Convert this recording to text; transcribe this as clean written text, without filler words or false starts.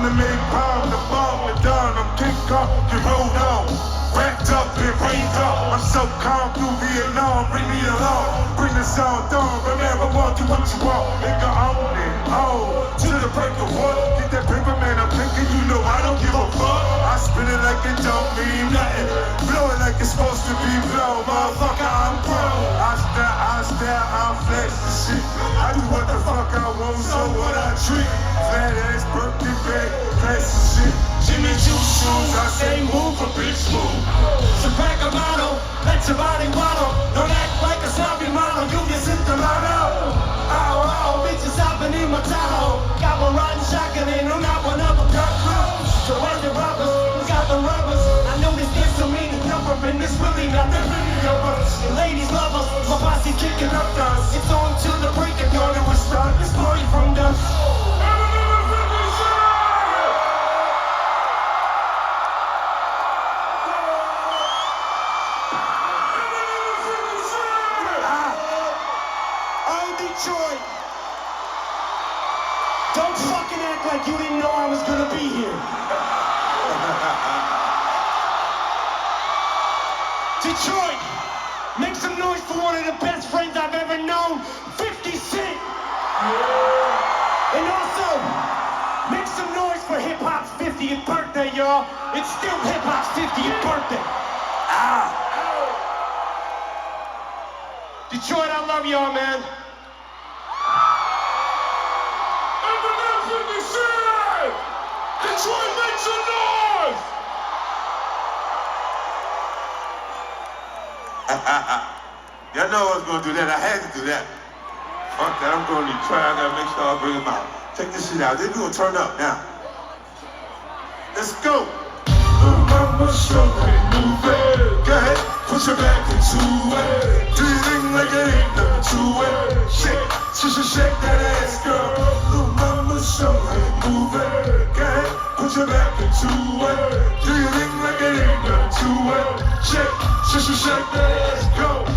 the main pound, the bomb, the dawn. I'm King Kong, you rolled on. Wrapped up and rained up. I'm so calm through Vietnam. Bring me along, bring the sound on. Remember, want to what you want. Nigga, own it. Oh, to the break of what? Get that paper, man. I'm thinking, you know I don't give a fuck. I spin it like it don't mean nothing. Blow it like it's supposed to be blown. Motherfucker, I'm pro. I style, I flex the shit. I do what the fuck I want, so what I treat. Flat ass, birthday bag, classy shit. Jimmy Choo shoes, I say move a bitch move. So crack a model, let your body waddle. Don't act like a sloppy model, you just hit the model. Oh, bitches hopping in my Tahoe. Got one riding shotgun and I'm not one of them. Got clothes, so where's the rubbers? We got the rubbers. I know this gets so mean number, and this really not the video. And ladies love us, my posse kicking up dust. It's on till the break of dawn and we're starting this party from dust. Detroit. Don't fucking act like you didn't know I was gonna be here. Detroit, make some noise for one of the best friends I've ever known, 50 Cent. And also, make some noise for hip-hop's 50th birthday, y'all. It's still hip-hop's 50th birthday. Detroit, I love y'all, man. Detroit, make some noise! Y'all know I was gonna do that. I had to do that. Fuck that, I'm going to Detroit. I gotta make sure I bring them out. Check this shit out. They're gonna turn up now. Let's go. Little mama, show me move it. Go ahead, put your back into it. Do your thing like it ain't nothing to it. Shake, shake that ass, girl. Little mama, show me move it. Go ahead, put your back into it. Do your thing like it ain't nothing to it. Shake, shake that ass, go.